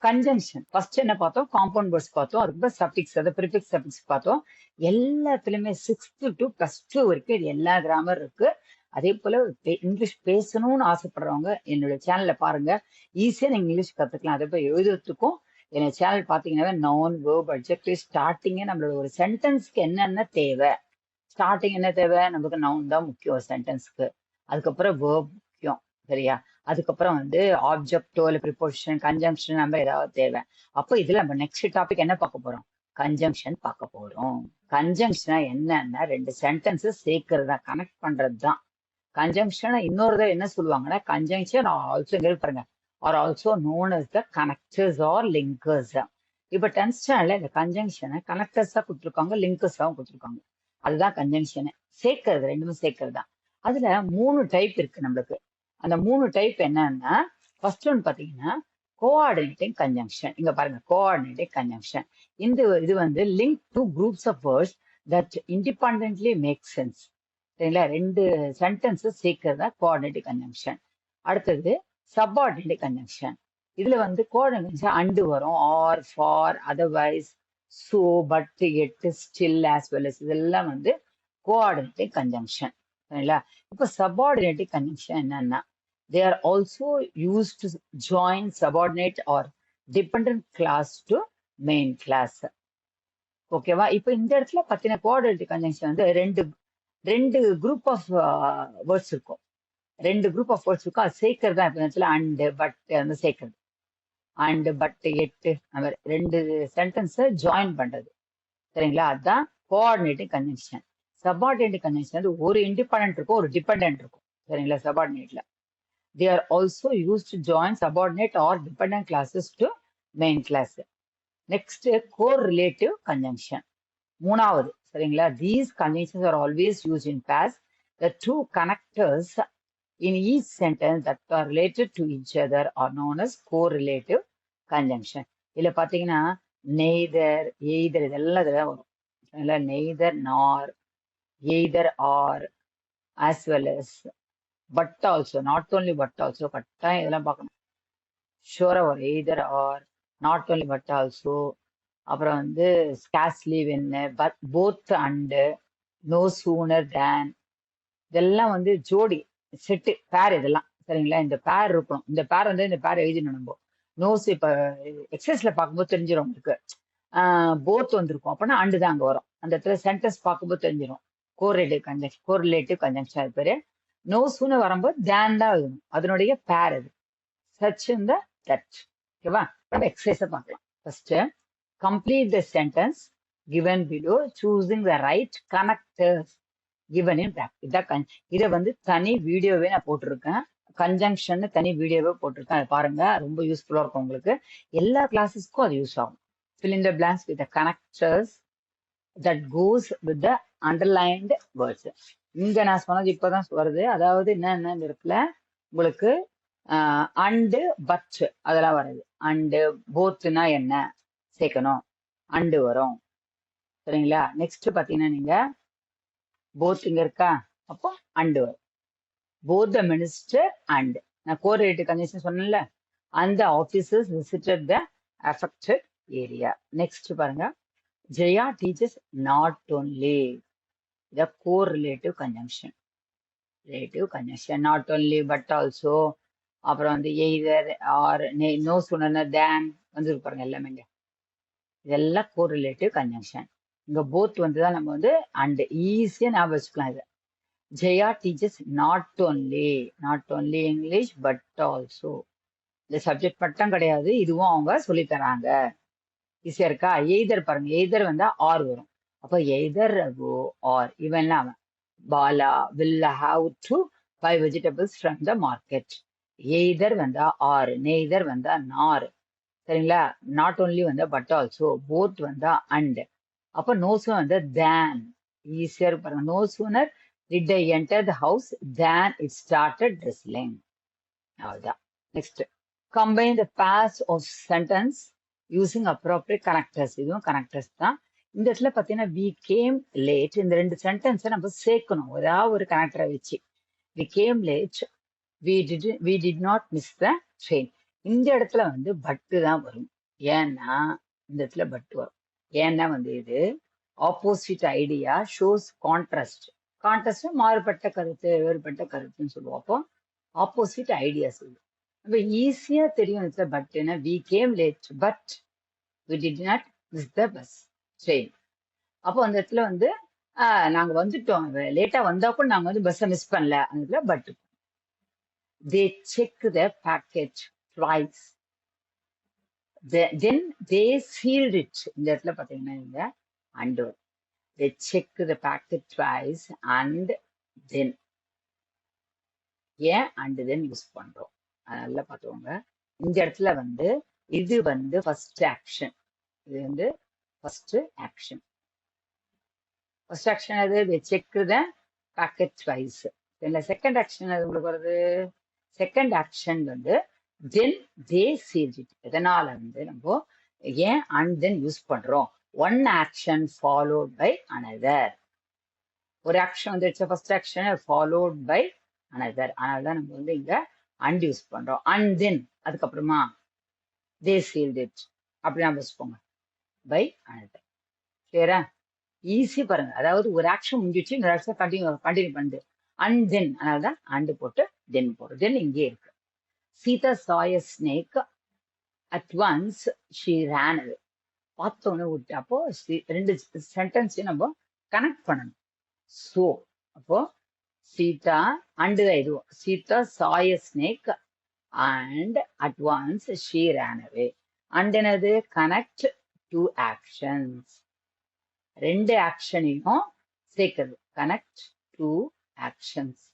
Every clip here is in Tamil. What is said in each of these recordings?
கன்ஜங்ஷன் ஃபர்ஸ்ட் என்ன பார்த்தோம், காம்பவுண்ட் வேர்ட்ஸ் பார்த்தோம், அதுக்கப்புறம் சஃபிக்ஸ், அதாவது ப்ரிஃபிக்ஸ் சஃபிக்ஸ் பார்த்தோம். எல்லாத்துலயுமே 6th to +2 வரைக்கும் இது எல்லா கிராமர் இருக்கு. அதே போல இங்கிலீஷ் பேசணும்னு ஆசைப்படுறவங்க என்னோட சேனல்ல பாருங்க, ஈஸியா நீங்க இங்கிலீஷ் கத்துக்கலாம். அதை போய் எழுதுறதுக்கும் என்னோட சேனல் பாத்தீங்கன்னா நவுன், வேர்ப், அட்ஜெக்டிவ், ஸ்டார்டிங்கே நம்மளோட ஒரு சென்டென்ஸ்க்கு என்னென்ன தேவை. ஸ்டார்டிங் என்ன தேவை, நமக்கு நவுன் தான் முக்கியம் ஒரு சென்டென்ஸ்க்கு. அதுக்கப்புறம் வேர்ப் முக்கியம், சரியா? அதுக்கப்புறம் ஆப்ஜெக்டோ இல்ல ப்ரிபோசிஷன், கன்ஜங்ஷன் நம்ம ஏதாவது தேவை. அப்போ இதுல நம்ம நெக்ஸ்ட் டாபிக் என்ன பார்க்க போறோம், கன்ஜங்ஷன் பார்க்க போறோம். கன்ஜங்ஷனா என்னன்னா ரெண்டு சென்டென்ஸ் சேர்க்கறதா, கனெக்ட் பண்றதுதான் கன்ஜங்ஷன். இன்னொரு என்ன சொல்லுவாங்கன்னா, கன்ஜங்ஷன் ஆல்சோ பாருங்க, are also known as the connectors or linkers. இப்ப 10th ஸ்டாண்டர்ட்ல இந்த கன்ஜங்ஷனை கனெக்டர்ஸா கொடுத்துருக்காங்க, லிங்கர்ஸாவும் கொடுத்துருக்காங்க. அதுதான் கன்ஜங்ஷன், சேர்க்கறது, ரெண்டுமே சேர்க்கறது தான். அதுல 3 டைப் இருக்கு நம்மளுக்கு. அந்த 3 டைப் என்னன்னா, ஃபர்ஸ்ட் ஒன் பாத்தீங்கன்னா கோஆர்டினேட்டிங் கன்ஜங்ஷன். இங்க பாருங்க, கோஆர்டினேட்டிங் கன்ஜங்ஷன். இது link to groups of words that independently make sense. சரிங்களா? ரெண்டு சென்டென்ஸ் சேர்க்கறதா கோஆர்டினேட்டிங் கன்ஜங்ஷன். அடுத்தது சப்பார்டினேட்டிங் கன்ஜங்ஷன். இதுல கோஆர்டினேஷன் அண்டு வரும், or, for, otherwise, so, but, yet, still, as well as, இதெல்லாம் கோஆர்டினேட்டிங் கன்ஜங்ஷன். சரிங்களா? இப்ப சப்பார்டினேட்டிங் கன்ஜங்ஷன் என்னன்னா, they are also used to join subordinate or dependent class to main class. ஓகேவா? இப்ப இந்த இடத்துல பாத்தீங்கன்னா கோஆர்டினேட்டிங் கன்ஜங்ஷன் ரெண்டு குரூப் ஆஃப் வேர்ட்ஸ் இருக்கும். ரெண்டு குரூப் ஆஃப் வேர்ட்ஸ் இருக்கும். அது சேர்க்கறது தான். இப்ப இந்த இடத்துல அண்ட், பட் சேர்க்கறது. அண்ட், பட், எட்டு, அந்த மாதிரி ரெண்டு சென்டென்ஸை ஜாயின் பண்றது. சரிங்களா? அதுதான் கோஆர்டினேட்டிங் கன்ஜங்ஷன். சப்பார்டினேட்டிங் கன்ஜங்ஷன் ஒரு இண்டிபெண்டன்ட் இருக்கும், ஒரு டிபெண்டன்ட் இருக்கும். சரிங்களா? சப்பார்டினேட்ல they are also used to join subordinate or dependent classes to main class. Next, correlative conjunction. மூணாவது, சரிங்களா? These conjunctions are always used in pairs. The two connectors in each sentence that are related to each other are known as correlative conjunction. இதுல பாத்தீங்கன்னா neither, either இதெல்லாம் இதுல வரும். சரிங்களா? neither, nor, either, or, as well as, but also, not only but also, கட்டாயம் இதெல்லாம் பார்க்கணும். ஷூரா ஒரு either or, not only but also, அப்புறம் scarcely when, but both and, no sooner than, இதெல்லாம் ஜோடி, செட்டு, பேர், இதெல்லாம் சரிங்களா? இந்த பேர் இருக்கணும். இந்த பேர் இந்த பேர் எழுதிடணும் நம்ம. நோஸ் இப்ப எக்ஸசைஸ்ல பார்க்கும்போது தெரிஞ்சிடும் உங்களுக்கு. போத் வந்திருக்கும் அப்படின்னா அண்டு தான் அங்க வரும். அந்த இடத்துல சென்டென்ஸ் பார்க்கும்போது தெரிஞ்சிடும். கோரிலேட்டிவ் கன்ஜங்ஷன் அது பேரு. நோ சூன வரும்போது தேன் தான் எழுதணும். அதனுடைய பேர் அது. சச் இந்த தட். ஓகேவா? நம்ம எக்ஸசைஸை பார்க்கலாம். First, complete the sentence given below choosing the right connectors given in இதான். இதை தனி வீடியோவே நான் போட்டிருக்கேன். கன்ஜங்ஷன் தனி வீடியோவே போட்டிருக்கேன். அதை பாருங்க, ரொம்ப யூஸ்ஃபுல்லா இருக்கும் உங்களுக்கு. எல்லா கிளாஸஸ்க்கும் அது யூஸ் ஆகும். fill in the blanks with the connectors that goes with the underlined words. இங்க நான் சொன்னது இப்பதான் வருது. அதாவது என்ன இருக்குல்ல உங்களுக்கு, அண்டு, பட் அதெல்லாம் வருது. அண்டு, போத்துனா என்ன சேர்க்கணும், அண்டு வரும். சரிங்களா? நெக்ஸ்ட் பாத்தீங்கன்னா நீங்க போத் இங்க இருக்கா, அப்போ அண்டு வரும். போத் த மினிஸ்டர் அண்ட், நான் கோரிலேட்டிவ் கன்ஜங்ஷன் சொன்னேன்ல, அந்த officers visited the affected area. Next பாருங்க, Jaya teachers not only, the correlative conjunction. Relative conjunction, not only but also, அப்புறம் either or, no sooner than பாருங்க எல்லாமே. இதெல்லாம் கோரிலேட்டிவ் கன்ஜங்ஷன். இங்க போத் தான் நம்ம அண்ட் ஈஸியா ஞாபகம் வச்சுக்கலாம். இது Jaya teachers not only English but also. இந்த சப்ஜெக்ட் மட்டும் கிடையாது, இதுவும் அவங்க சொல்லி தராங்க. ஈஸியா இருக்கா? எய்தர் பாருங்க, எய்தர் ஆர் வரும். அப்ப எய்தர் ரகு ஆர், இவன் அவன் Bala will have to buy vegetables from the market. Either or, neither nor. சரிங்களா? Not only but also, both and. அப்ப நோ சூனர் தேன், ஈஸியா பாருங்க. No sooner did I enter the house than it started drizzling. அவ்வளவுதான். Next, combine the pairs of sentence using appropriate connectors. இதுவும் கனெக்டர்ஸ் தான். இந்த இடத்துல பாத்தீங்கன்னா we came late, இந்த ரெண்டு சென்டென்ஸை நம்ம சேர்க்கணும் ஏதாவது ஒரு கனெக்டரை வச்சு. we came late, we did not miss the train. இந்த இடத்துல வந்து பட்டு தான் வரும். ஏன்னா இந்த இடத்துல பட்டு வரும். ஏன்னா வந்து இது opposite idea shows contrast. Contrast மாறுபட்ட கருத்து, வேறுபட்ட கருத்துன்னு சொல்லுவோம். அப்போ ஆப்போசிட் ஐடியா சொல்லுவோம். அப்ப ஈஸியா தெரியும் இந்த பட் என்ன, we came late but we did not miss the bus train. அப்போ அந்த இடத்துல வந்து நாங்க வந்துட்டோம், லேட்டா வந்தா கூட நாங்க வந்து பஸ்ஸை மிஸ் பண்ணல. அந்த இடத்துல but. They check the package twice. then they sealed it. இந்த இடத்துல பாத்தீங்கன்னா இந்த and they check the packet twice and then. ஏன் and then யூஸ் பண்றோம் நல்லா பார்த்துக்கோங்க. இந்த இடத்துல வந்து இது வந்து ஃபர்ஸ்ட் ஆக்ஷன். இது வந்து ஃபர்ஸ்ட் ஆக்ஷன். ஃபர்ஸ்ட் ஆக்ஷன் அது they check the packet twice. இல்ல செகண்ட் ஆக்ஷன் அது உங்களுக்கு வருது. செகண்ட் ஆக்ஷன் வந்து then they sealed it. எதனால வந்து நம்ம ஏன் and then யூஸ் பண்றோம்? One action followed by another. ஒரு ஆக்ஷன் வந்துருச்சு, first action followed by another. அதனால தான் நம்ம வந்து இங்க and யூஸ் பண்றோம். and then அதுக்கப்புறமா they sealed it அப்படி நம்ம வச்சுக்கோங்க பை அனதர். சரியா? ஈஸி பாருங்க. அதாவது ஒரு ஆக்ஷன் முடிஞ்சிச்சு, இன்னொரு ஆக்ஷன் கண்டினியூ பண்ணுது. and then அதனால தான் and போட்டு then போடுறது. then இங்கே இருக்கு. Sita saw a snake. At once she ran away. பார்த்தோன்னே விட்டு அப்போ ரெண்டு சென்டென்ஸ் நம்ம கனெக்ட் பண்ணணும். ஸோ அப்போ சீதா அண்டு தான் இதுவும். Sita saw a snake and at once she ran away. and என்னது கனெக்ட் டூ ஆக்ஷன்ஸ். ரெண்டு ஆக்ஷனையும் சேர்க்கிறது. Connect two actions.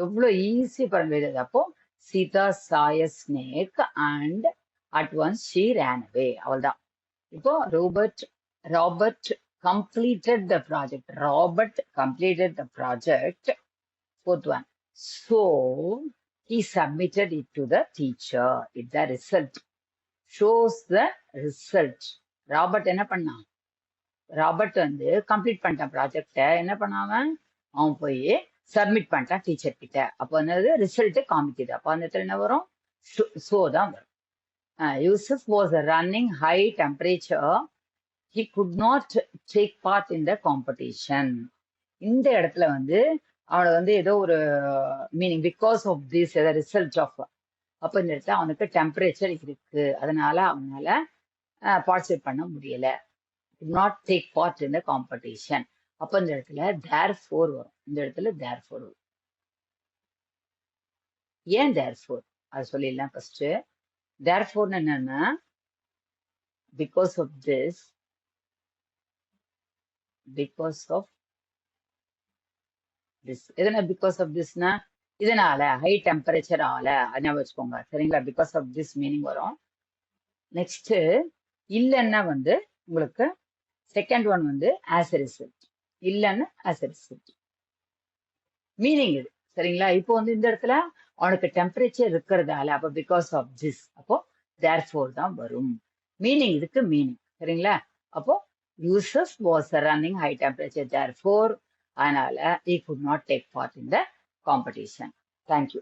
எவ்வளோ ஈஸி பாருங்க. அப்போ Sita saw a snake and at once she ran away. அவள்தான். இப்போ Robert completed the project. Robert completed the project. Fourth one. So he submitted it to the teacher. It's the result. Shows the result. Robert என்ன பண்ணான்? ராபர்ட் வந்து கம்ப்ளீட் பண்ணிட்டான் ப்ராஜெக்ட. என்ன பண்ணாம அவன் போய் சப்மிட் பண்ணிட்டான் டீச்சர் கிட்ட. அப்போ வந்து ரிசல்ட் காமிக்குது. அப்போ அந்த இடத்துல என்ன வரும்? ஷோ தான் வரும். Yusuf was running high temperature. He could not take part in the competition. இந்த இடத்துல வந்து அவனை வந்து ஏதோ ஒரு meaning because of this result of. அப்போ இந்த இடத்துல அவனுக்கு டெம்பரேச்சர் இருக்கு, அதனால அவனால பார்ட்டிசிபேட் பண்ண முடியல. could not take part in the competition. அப்போ இந்த இடத்துல therefore வரும். இந்த இடத்துல therefore வரும். ஏன் therefore அது சொல்லிடலாம் ஃபர்ஸ்ட். therefore என்னன்னா because of this, எதனா because of thisனா இதனால ஹை டெம்பரேச்சர் ஆல அதை வச்சுக்கோங்க. சரிங்களா? பிகாஸ் ஆஃப் திஸ் மீனிங் வரும். நெக்ஸ்ட் இல்லைன்னா வந்து உங்களுக்கு செகண்ட் ஒன் வந்து ஆஸ் எ ரிசல்ட். இல்லைன்னா ஆஸ் எ ரிசல்ட் மீனிங் இது. சரிங்களா? இப்போ வந்து இந்த இடத்துல அவனுக்கு டெம்பரேச்சர் இருக்கிறதால அப்போ பிகாஸ் ஆஃப் திஸ், அப்போ தேர்ஃபோர் தான் வரும். மீனிங் இதுக்கு மீனிங். சரிங்களா? அப்போ Yusuf was running high temperature, therefore அதனால he could not take part in the competition. Thank you.